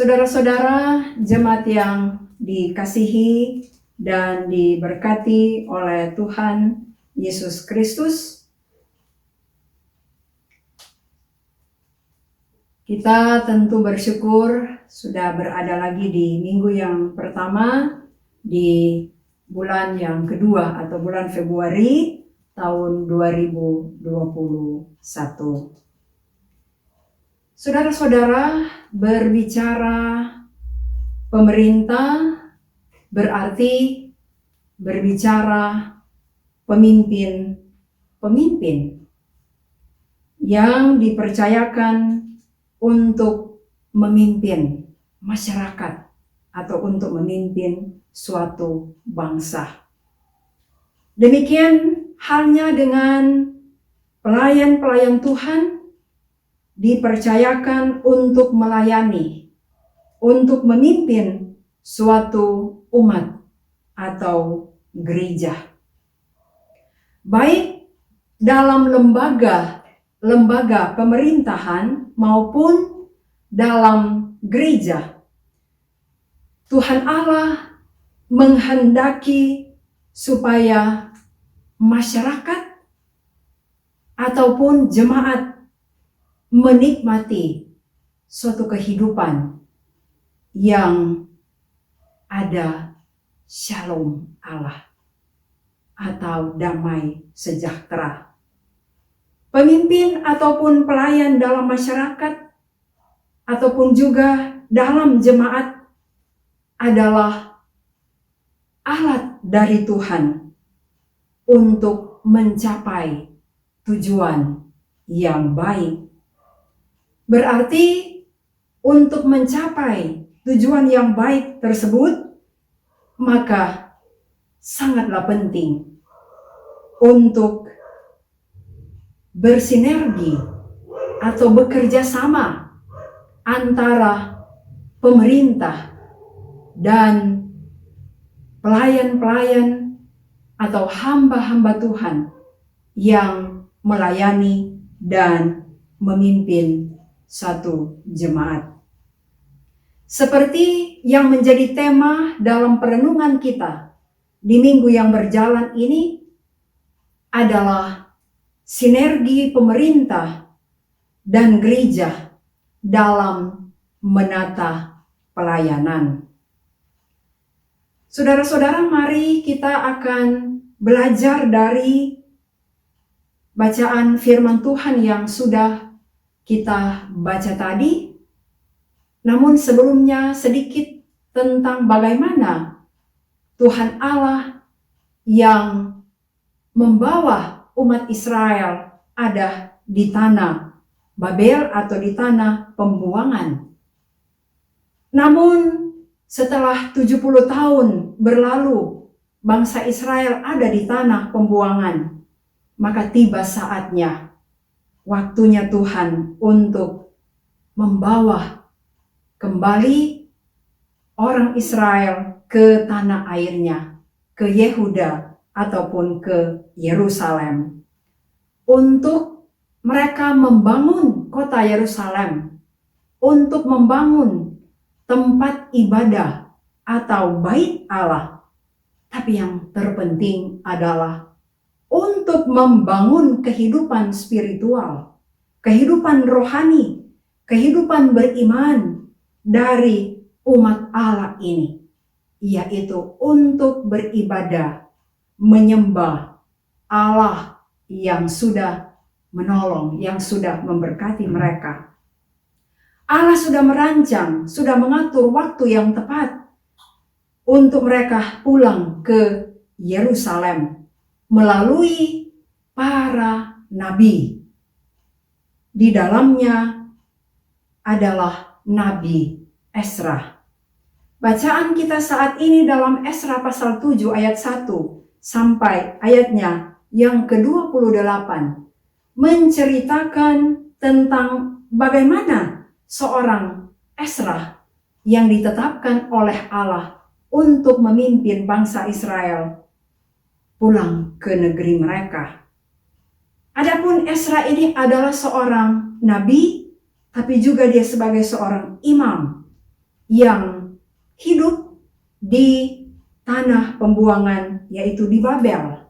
Saudara-saudara jemaat yang dikasihi dan diberkati oleh Tuhan Yesus Kristus, kita tentu bersyukur sudah berada lagi di minggu yang pertama di bulan yang kedua atau bulan Februari tahun 2021. Saudara-saudara, berbicara pemerintah berarti berbicara pemimpin yang dipercayakan untuk memimpin masyarakat atau untuk memimpin suatu bangsa. Demikian halnya dengan pelayan-pelayan Tuhan dipercayakan untuk melayani, untuk memimpin suatu umat atau gereja. Baik dalam lembaga pemerintahan maupun dalam gereja, Tuhan Allah menghendaki supaya masyarakat ataupun jemaat menikmati suatu kehidupan yang ada shalom Allah atau damai sejahtera. Pemimpin ataupun pelayan dalam masyarakat ataupun juga dalam jemaat adalah alat dari Tuhan untuk mencapai tujuan yang baik. Berarti untuk mencapai tujuan yang baik tersebut, maka sangatlah penting untuk bersinergi atau bekerja sama antara pemerintah dan pelayan-pelayan atau hamba-hamba Tuhan yang melayani dan memimpin satu jemaat. Seperti yang menjadi tema dalam perenungan kita di minggu yang berjalan ini adalah sinergi pemerintah dan gereja dalam menata pelayanan. Saudara-saudara, mari kita akan belajar dari bacaan firman Tuhan yang sudah kita baca tadi. Namun sebelumnya sedikit tentang bagaimana Tuhan Allah yang membawa umat Israel ada di tanah Babel atau di tanah pembuangan. Namun setelah 70 tahun berlalu bangsa Israel ada di tanah pembuangan, maka tiba saatnya, waktunya Tuhan untuk membawa kembali orang Israel ke tanah airnya, ke Yehuda ataupun ke Yerusalem, untuk mereka membangun kota Yerusalem, untuk membangun tempat ibadah atau bait Allah. Tapi yang terpenting adalah untuk membangun kehidupan spiritual, kehidupan rohani, kehidupan beriman dari umat Allah ini, yaitu untuk beribadah, menyembah Allah yang sudah menolong, yang sudah memberkati mereka. Allah sudah merancang, sudah mengatur waktu yang tepat untuk mereka pulang ke Yerusalem melalui para nabi. Di dalamnya adalah Nabi Ezra. Bacaan kita saat ini dalam Ezra pasal 7 ayat 1 sampai ayatnya yang ke-28 menceritakan tentang bagaimana seorang Ezra yang ditetapkan oleh Allah untuk memimpin bangsa Israel pulang ke negeri mereka. Adapun Ezra ini adalah seorang nabi, tapi juga dia sebagai seorang imam yang hidup di tanah pembuangan, yaitu di Babel.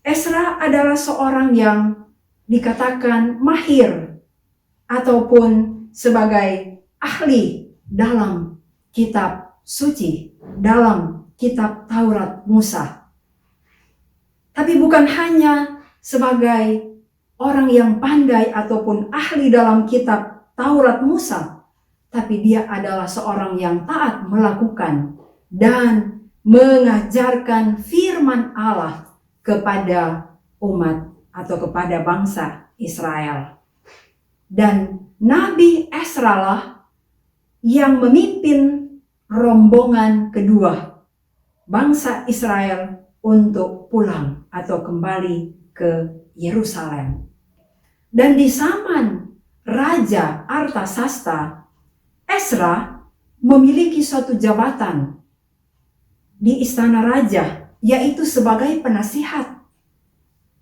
Ezra adalah seorang yang dikatakan mahir ataupun sebagai ahli dalam kitab suci, dalam kitab Taurat Musa. Tapi bukan hanya sebagai orang yang pandai ataupun ahli dalam kitab Taurat Musa, tapi dia adalah seorang yang taat melakukan dan mengajarkan firman Allah kepada umat atau kepada bangsa Israel. Dan Nabi Ezra lah yang memimpin rombongan kedua bangsa Israel untuk pulang atau kembali ke Yerusalem. Dan di zaman Raja Artasasta, Ezra memiliki suatu jabatan di istana raja, yaitu sebagai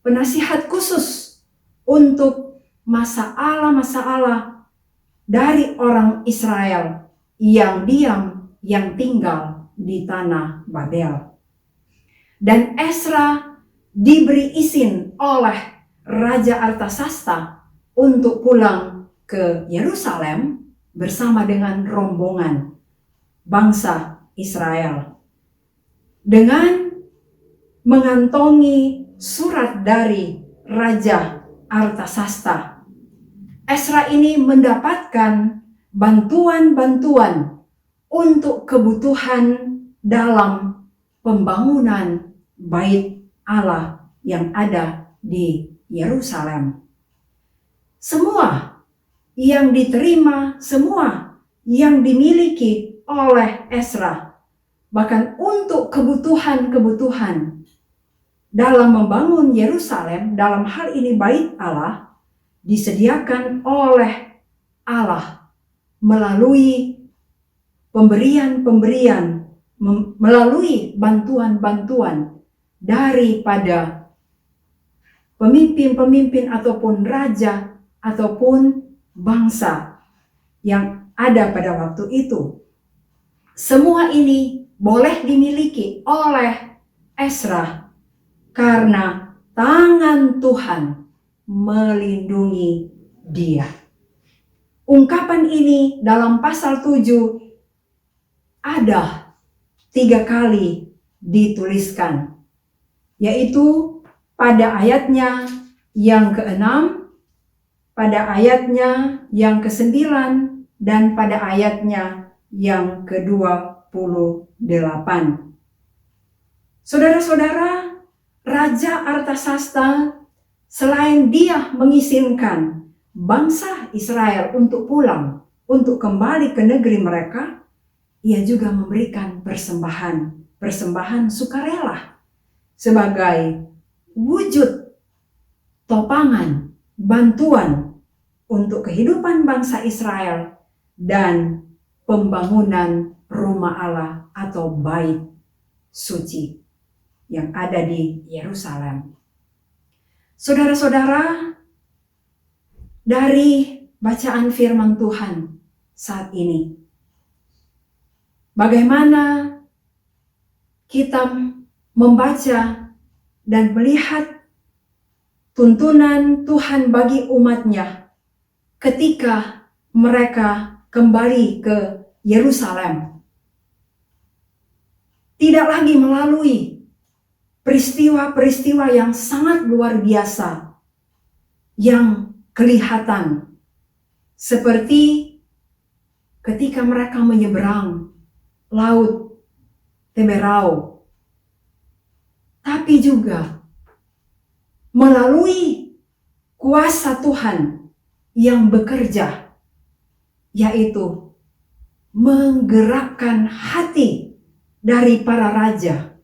penasihat khusus untuk masalah dari orang Israel yang diam, yang tinggal di tanah Babel. Dan Ezra diberi izin oleh Raja Artasasta untuk pulang ke Yerusalem bersama dengan rombongan bangsa Israel, dengan mengantongi surat dari Raja Artasasta. Ezra ini mendapatkan bantuan-bantuan untuk kebutuhan dalam pembangunan bait Allah yang ada di Yerusalem. Semua yang diterima, semua yang dimiliki oleh Ezra, bahkan untuk kebutuhan-kebutuhan dalam membangun Yerusalem, dalam hal ini bait Allah, disediakan oleh Allah melalui pemberian-pemberian, melalui bantuan-bantuan daripada pemimpin-pemimpin ataupun raja ataupun bangsa yang ada pada waktu itu. Semua ini boleh dimiliki oleh Ezra karena tangan Tuhan melindungi dia. Ungkapan ini dalam pasal 7 ada 3 kali dituliskan, yaitu pada ayatnya yang ke-6, pada ayatnya yang ke-9, dan pada ayatnya yang ke-28. Saudara-saudara, Raja Artasasta selain dia mengizinkan bangsa Israel untuk pulang, untuk kembali ke negeri mereka, ia juga memberikan persembahan sukarela sebagai wujud topangan, bantuan untuk kehidupan bangsa Israel dan pembangunan rumah Allah atau bait suci yang ada di Yerusalem. Saudara-saudara, dari bacaan firman Tuhan saat ini, bagaimana kita membaca dan melihat tuntunan Tuhan bagi umatnya ketika mereka kembali ke Yerusalem. Tidak lagi melalui peristiwa-peristiwa yang sangat luar biasa yang kelihatan, seperti ketika mereka menyeberang laut Teberau, tapi juga melalui kuasa Tuhan yang bekerja, yaitu menggerakkan hati dari para raja,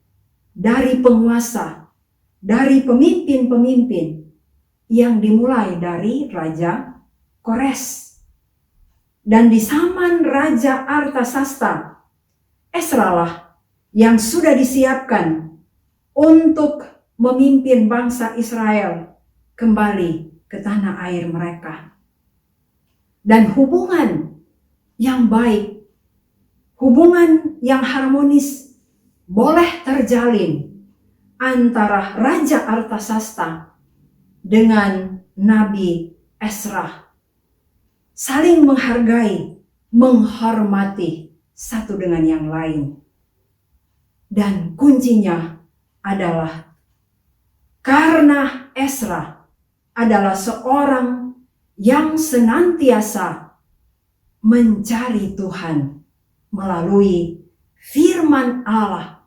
dari penguasa, dari pemimpin-pemimpin yang dimulai dari Raja Kores. Dan di zaman Raja Artasasta, Ezra lah yang sudah disiapkan untuk memimpin bangsa Israel kembali ke tanah air mereka. Dan hubungan yang baik hubungan yang harmonis boleh terjalin antara Raja Artasasta dengan Nabi Ezra. Saling menghargai, menghormati satu dengan yang lain. Dan kuncinya adalah karena Ezra adalah seorang yang senantiasa mencari Tuhan melalui firman Allah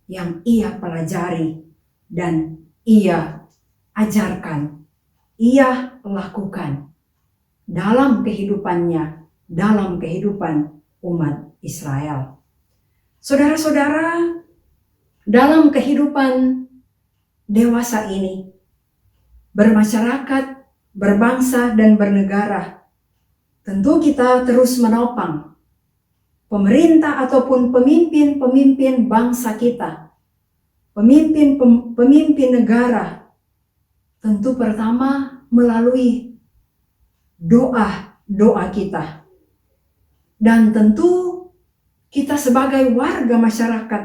yang ia pelajari dan ia ajarkan, ia lakukan dalam kehidupannya, dalam kehidupan umat Israel. Saudara-saudara, dalam kehidupan dewasa ini, bermasyarakat, berbangsa, dan bernegara, tentu kita terus menopang pemerintah ataupun pemimpin-pemimpin bangsa kita, pemimpin negara, tentu pertama melalui doa kita. Dan tentu kita sebagai warga masyarakat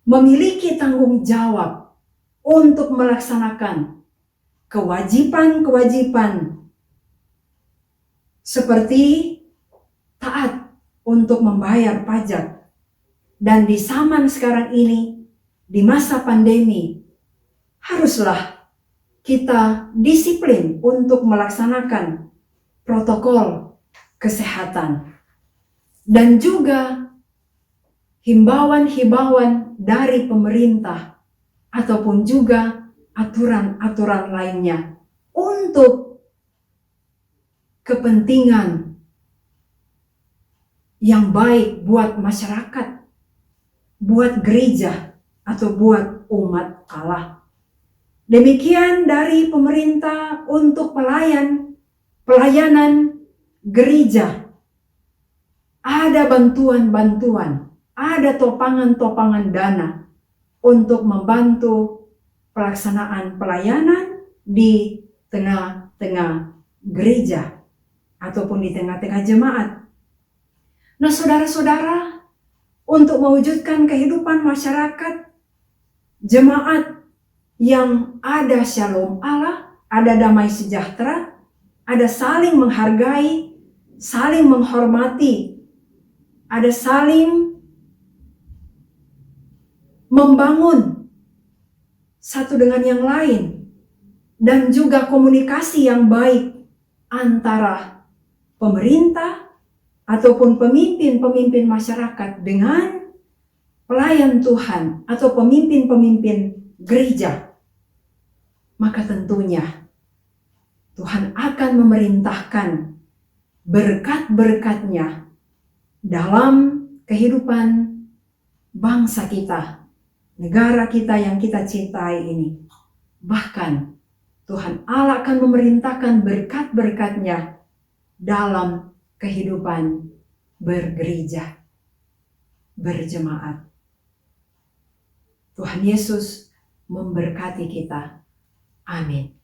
memiliki tanggung jawab untuk melaksanakan kewajiban-kewajiban seperti taat untuk membayar pajak. Dan di zaman sekarang ini, di masa pandemi, haruslah kita disiplin untuk melaksanakan protokol kesehatan. Dan juga himbauan-himbauan dari pemerintah ataupun juga aturan-aturan lainnya untuk kepentingan yang baik buat masyarakat, buat gereja, atau buat umat Allah. Demikian dari pemerintah untuk pelayanan gereja. Ada bantuan-bantuan, ada topangan-topangan dana untuk membantu pelaksanaan pelayanan di tengah-tengah gereja ataupun di tengah-tengah jemaat. Nah, saudara-saudara, untuk mewujudkan kehidupan masyarakat, jemaat yang ada shalom Allah, ada damai sejahtera, ada saling menghargai, saling menghormati, ada saling membangun satu dengan yang lain, dan juga komunikasi yang baik antara pemerintah ataupun pemimpin-pemimpin masyarakat dengan pelayan Tuhan atau pemimpin-pemimpin gereja. Maka tentunya Tuhan akan memerintahkan berkat-berkat-Nya dalam kehidupan bangsa kita, negara kita yang kita cintai ini. Bahkan Tuhan Allah akan memerintahkan berkat-berkat-Nya dalam kehidupan bergereja, berjemaat. Tuhan Yesus memberkati kita. Amin.